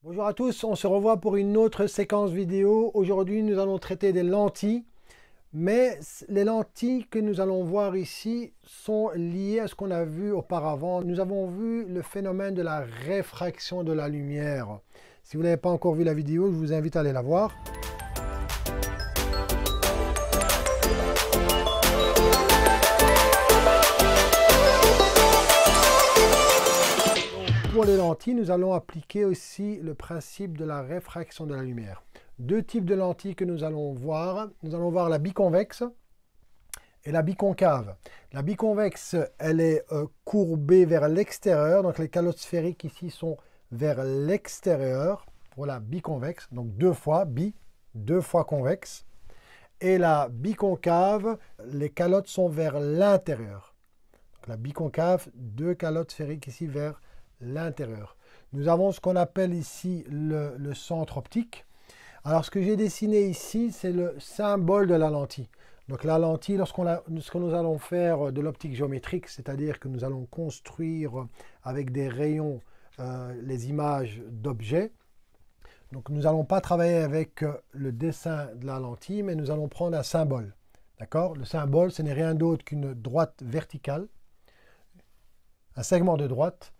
Bonjour à tous, on se revoit pour une autre séquence vidéo. Aujourd'hui, nous allons traiter des lentilles, mais les lentilles que nous allons voir ici sont liées à ce qu'on a vu auparavant. Nous avons vu le phénomène de la réfraction de la lumière. Si vous n'avez pas encore vu la vidéo, je vous invite à aller la voir. Pour les lentilles, nous allons appliquer aussi le principe de la réfraction de la lumière. Deux types de lentilles que nous allons voir. Nous allons voir la biconvexe et la biconcave. La biconvexe, elle est courbée vers l'extérieur. Donc les calottes sphériques ici sont vers l'extérieur pour la biconvexe. Donc deux fois convexe. Et la biconcave, les calottes sont vers l'intérieur. La biconcave, deux calottes sphériques ici vers l'intérieur. Nous avons ce qu'on appelle ici le centre optique. Alors ce que j'ai dessiné ici, c'est le symbole de la lentille. Donc la lentille, lorsque nous allons faire de l'optique géométrique, c'est-à-dire que nous allons construire avec des rayons les images d'objets. Donc nous n'allons pas travailler avec le dessin de la lentille, mais nous allons prendre un symbole. D'accord? Le symbole, ce n'est rien d'autre qu'une droite verticale, un segment de droite,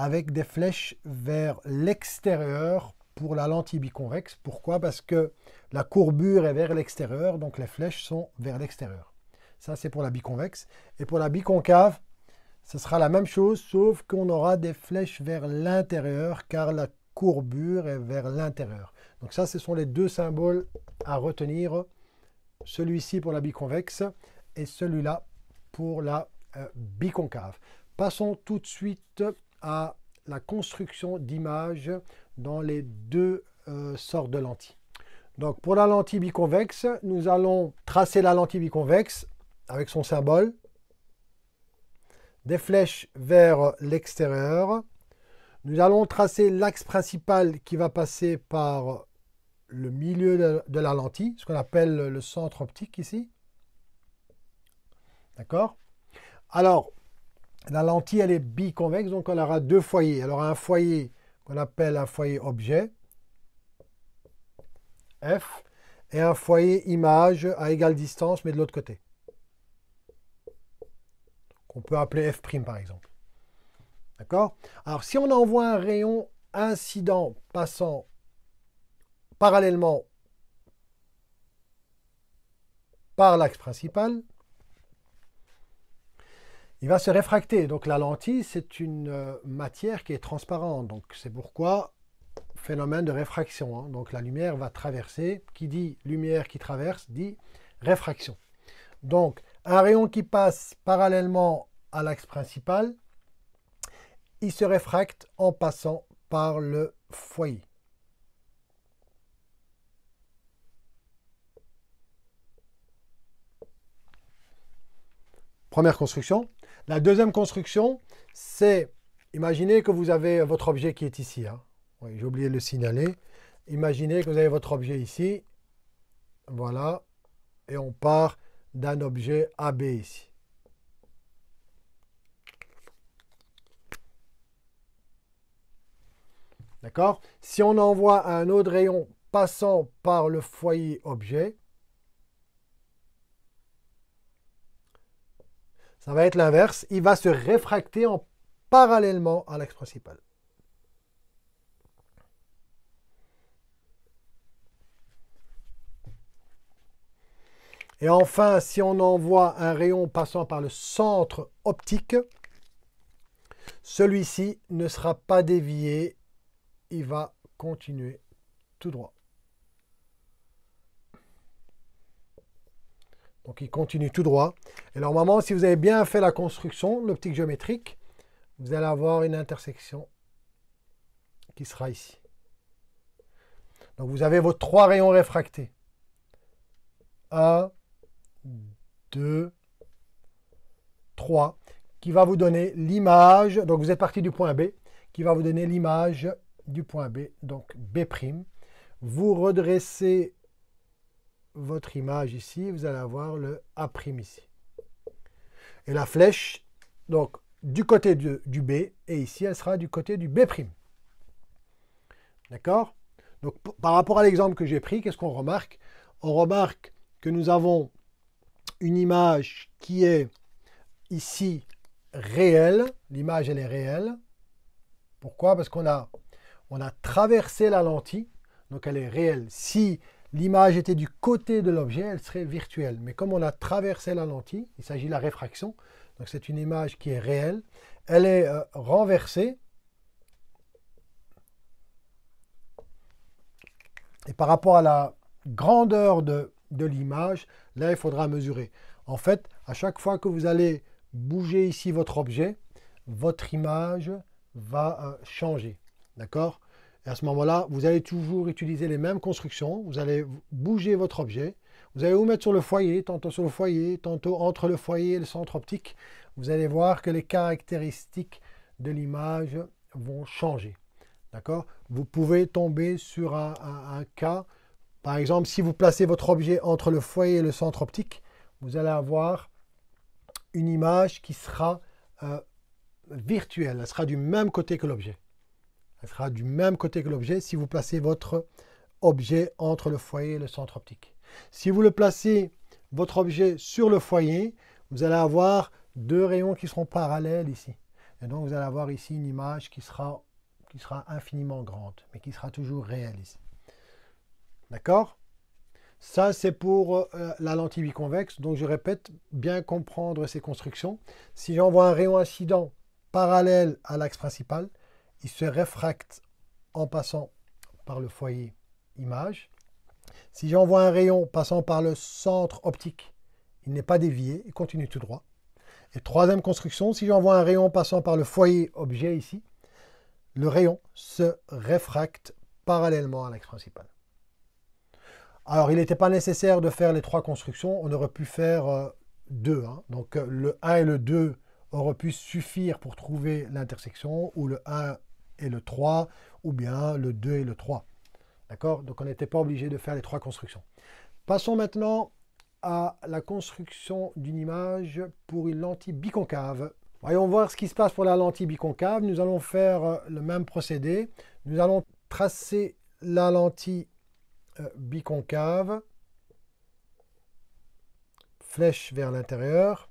avec des flèches vers l'extérieur pour la lentille biconvexe. Pourquoi? Parce que la courbure est vers l'extérieur, donc les flèches sont vers l'extérieur. Ça, c'est pour la biconvexe. Et pour la biconcave, ce sera la même chose, sauf qu'on aura des flèches vers l'intérieur, car la courbure est vers l'intérieur. Donc ça, ce sont les deux symboles à retenir. Celui-ci pour la biconvexe et celui-là pour la biconcave. Passons tout de suite à la construction d'images dans les deux sortes de lentilles. Donc pour la lentille biconvexe, nous allons tracer la lentille biconvexe avec son symbole, des flèches vers l'extérieur. Nous allons tracer l'axe principal qui va passer par le milieu de la lentille, ce qu'on appelle le centre optique ici. D'accord? Alors, la lentille, elle est biconvexe, donc on aura deux foyers. Alors, un foyer qu'on appelle un foyer objet, F, et un foyer image à égale distance, mais de l'autre côté. Qu'on peut appeler F' par exemple. D'accord? Alors, si on envoie un rayon incident passant parallèlement par l'axe principal, il va se réfracter. Donc la lentille, c'est une matière qui est transparente. Donc c'est pourquoi phénomène de réfraction. Hein. Donc la lumière va traverser. Qui dit lumière qui traverse dit réfraction. Donc un rayon qui passe parallèlement à l'axe principal, il se réfracte en passant par le foyer. Première construction. La deuxième construction, c'est, imaginez que vous avez votre objet qui est ici. Hein. Oui, j'ai oublié de le signaler. Imaginez que vous avez votre objet ici. Voilà. Et on part d'un objet AB ici. D'accord? Si on envoie un autre rayon passant par le foyer objet, ça va être l'inverse. Il va se réfracter parallèlement à l'axe principal. Et enfin, si on envoie un rayon passant par le centre optique, celui-ci ne sera pas dévié. Il va continuer tout droit. Donc il continue tout droit. Et normalement, si vous avez bien fait la construction, l'optique géométrique, vous allez avoir une intersection qui sera ici. Donc vous avez vos trois rayons réfractés. 1, 2, 3, qui va vous donner l'image. Donc vous êtes parti du point B, qui va vous donner l'image du point B, donc B'. Vous redressez votre image ici, vous allez avoir le A' ici. Et la flèche, donc du côté du B, et ici, elle sera du côté du B'. D'accord? Donc, par rapport à l'exemple que j'ai pris, qu'est-ce qu'on remarque? On remarque que nous avons une image qui est ici réelle. L'image, elle est réelle. Pourquoi? Parce qu'on a traversé la lentille, donc elle est réelle. Si l'image était du côté de l'objet, elle serait virtuelle. Mais comme on a traversé la lentille, il s'agit de la réfraction, donc c'est une image qui est réelle. Elle est renversée. Et par rapport à la grandeur de l'image, là, il faudra mesurer. En fait, à chaque fois que vous allez bouger ici votre objet, votre image va changer. D'accord? Et à ce moment-là, vous allez toujours utiliser les mêmes constructions. Vous allez bouger votre objet. Vous allez vous mettre sur le foyer, tantôt sur le foyer, tantôt entre le foyer et le centre optique. Vous allez voir que les caractéristiques de l'image vont changer. D'accord? Vous pouvez tomber sur un cas, par exemple, si vous placez votre objet entre le foyer et le centre optique, vous allez avoir une image qui sera virtuelle. Elle sera du même côté que l'objet. Elle sera du même côté que l'objet si vous placez votre objet entre le foyer et le centre optique. Si vous le placez, votre objet, sur le foyer, vous allez avoir deux rayons qui seront parallèles ici. Et donc, vous allez avoir ici une image qui sera infiniment grande, mais qui sera toujours réelle ici. D'accord? Ça, c'est pour la lentille biconvexe. Donc, je répète, bien comprendre ces constructions. Si j'envoie un rayon incident parallèle à l'axe principal, il se réfracte en passant par le foyer image. Si j'envoie un rayon passant par le centre optique, il n'est pas dévié, il continue tout droit. Et troisième construction, si j'envoie un rayon passant par le foyer objet ici, le rayon se réfracte parallèlement à l'axe principal. Alors, il n'était pas nécessaire de faire les trois constructions, on aurait pu faire deux. Donc, le 1 et le 2 auraient pu suffire pour trouver l'intersection, ou le 1 et le 3, ou bien le 2 et le 3. D'accord? Donc, on n'était pas obligé de faire les trois constructions. Passons maintenant à la construction d'une image pour une lentille biconcave. Voyons voir ce qui se passe pour la lentille biconcave. Nous allons faire le même procédé. Nous allons tracer la lentille biconcave, flèche vers l'intérieur,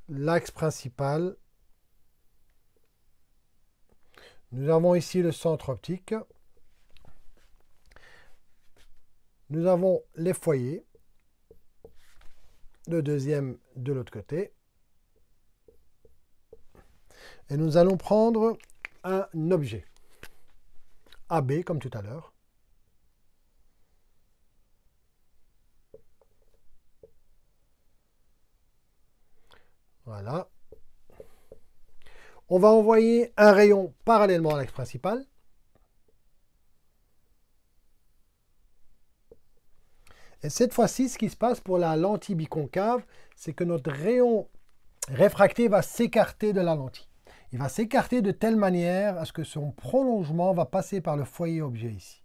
l'axe principal. Nous avons ici le centre optique. Nous avons les foyers, le deuxième de l'autre côté. Et nous allons prendre un objet, AB comme tout à l'heure. Voilà. On va envoyer un rayon parallèlement à l'axe principal. Et cette fois-ci, ce qui se passe pour la lentille biconcave, c'est que notre rayon réfracté va s'écarter de la lentille. Il va s'écarter de telle manière à ce que son prolongement va passer par le foyer objet ici.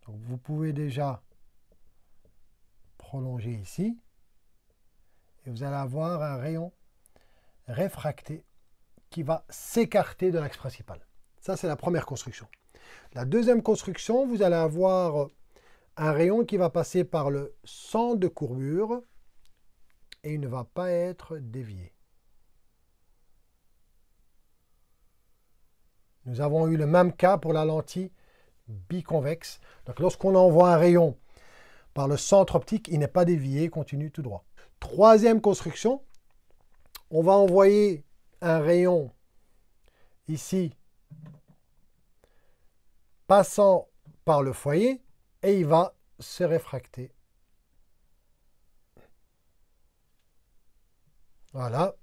Donc vous pouvez déjà prolonger ici. Et vous allez avoir un rayon réfracté qui va s'écarter de l'axe principal. Ça, c'est la première construction. La deuxième construction, vous allez avoir un rayon qui va passer par le centre de courbure et il ne va pas être dévié. Nous avons eu le même cas pour la lentille biconvexe. Donc, lorsqu'on envoie un rayon par le centre optique, il n'est pas dévié, il continue tout droit. Troisième construction, on va envoyer un rayon ici passant par le foyer et il va se réfracter. Voilà.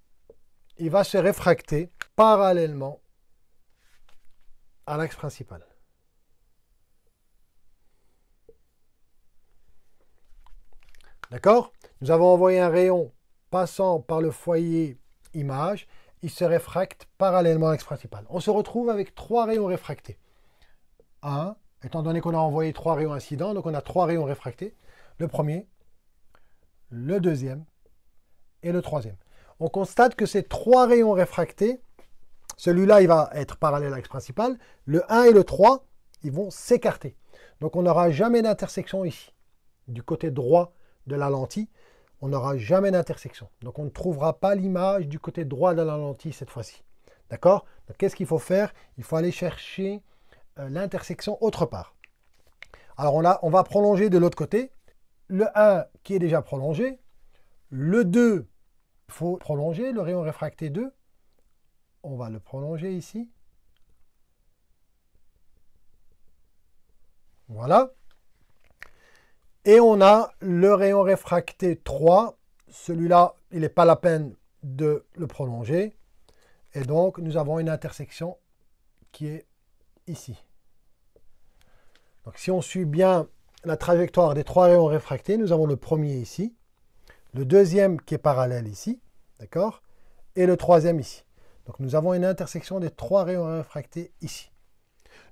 Il va se réfracter parallèlement à l'axe principal. D'accord? Nous avons envoyé un rayon passant par le foyer image. Il se réfracte parallèlement à l'axe principal. On se retrouve avec trois rayons réfractés. Un, étant donné qu'on a envoyé trois rayons incidents, donc on a trois rayons réfractés. Le premier, le deuxième et le troisième. On constate que ces trois rayons réfractés, celui-là, il va être parallèle à l'axe principal. Le 1 et le 3, ils vont s'écarter. Donc on n'aura jamais d'intersection ici. Du côté droit de la lentille, on n'aura jamais d'intersection. Donc on ne trouvera pas l'image du côté droit de la lentille cette fois-ci. D'accord? Donc qu'est-ce qu'il faut faire? Il faut aller chercher l'intersection autre part. Alors on va prolonger de l'autre côté. Le 1 qui est déjà prolongé. Le 2, il faut prolonger. Le rayon réfracté 2, on va le prolonger ici. Voilà. Et on a le rayon réfracté 3. Celui-là, il n'est pas la peine de le prolonger. Et donc, nous avons une intersection qui est ici. Donc, si on suit bien la trajectoire des 3 rayons réfractés, nous avons le premier ici, le deuxième qui est parallèle ici, d'accord, et le troisième ici. Donc, nous avons une intersection des 3 rayons réfractés ici.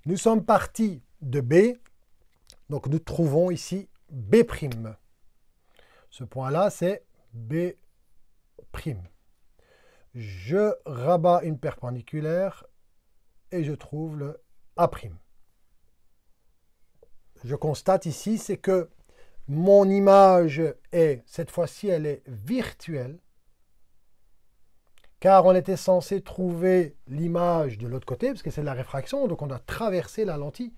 Nous sommes partis de B, donc nous trouvons ici B'. Ce point-là, c'est B'. Je rabats une perpendiculaire et je trouve le A'. Je constate ici, c'est que mon image est, cette fois-ci, elle est virtuelle, car on était censé trouver l'image de l'autre côté, parce que c'est de la réfraction, donc on a traversé la lentille,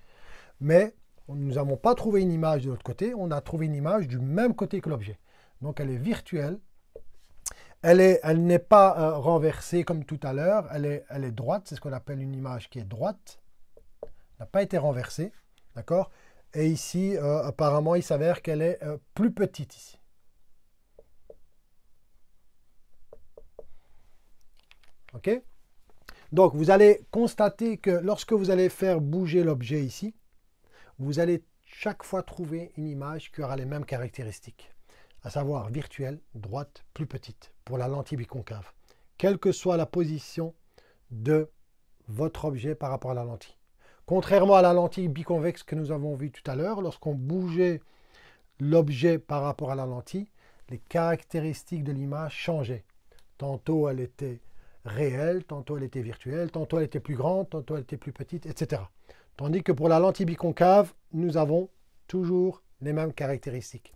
mais nous n'avons pas trouvé une image de l'autre côté, on a trouvé une image du même côté que l'objet. Donc elle est virtuelle, elle n'est pas renversée comme tout à l'heure, elle est droite, c'est ce qu'on appelle une image qui est droite, elle n'a pas été renversée, d'accord? Et ici, apparemment, il s'avère qu'elle est plus petite ici. OK? Donc, vous allez constater que lorsque vous allez faire bouger l'objet ici, vous allez chaque fois trouver une image qui aura les mêmes caractéristiques, à savoir virtuelle, droite, plus petite, pour la lentille biconcave, quelle que soit la position de votre objet par rapport à la lentille. Contrairement à la lentille biconvexe que nous avons vue tout à l'heure, lorsqu'on bougeait l'objet par rapport à la lentille, les caractéristiques de l'image changeaient. Tantôt elle était réelle, tantôt elle était virtuelle, tantôt elle était plus grande, tantôt elle était plus petite, etc. Tandis que pour la lentille biconcave, nous avons toujours les mêmes caractéristiques.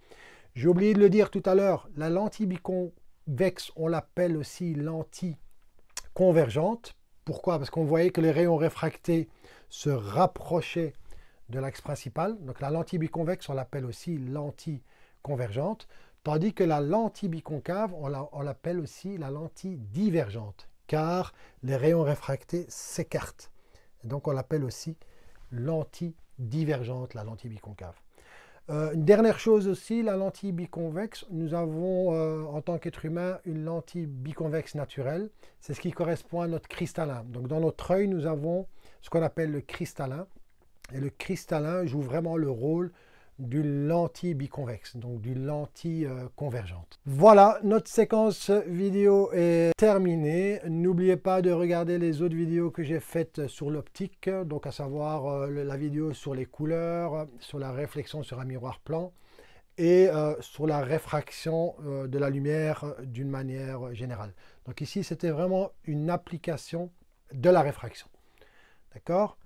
J'ai oublié de le dire tout à l'heure, la lentille biconvexe, on l'appelle aussi lentille convergente. Pourquoi? Parce qu'on voyait que les rayons réfractés se rapprochaient de l'axe principal. Donc la lentille biconvexe, on l'appelle aussi lentille convergente. Tandis que la lentille biconcave, on l'appelle aussi la lentille divergente, car les rayons réfractés s'écartent. Donc on l'appelle aussi lentille divergente, la lentille biconcave. Une dernière chose aussi, la lentille biconvexe, nous avons en tant qu'être humain une lentille biconvexe naturelle. C'est ce qui correspond à notre cristallin. Donc dans notre œil, nous avons ce qu'on appelle le cristallin. Et le cristallin joue vraiment le rôle d'une lentille biconvexe, donc d'une lentille convergente. Voilà, notre séquence vidéo est terminée. N'oubliez pas de regarder les autres vidéos que j'ai faites sur l'optique, donc à savoir la vidéo sur les couleurs, sur la réflexion sur un miroir plan et sur la réfraction de la lumière d'une manière générale. Donc ici, c'était vraiment une application de la réfraction. D'accord?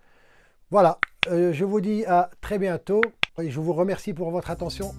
Voilà, je vous dis à très bientôt et je vous remercie pour votre attention.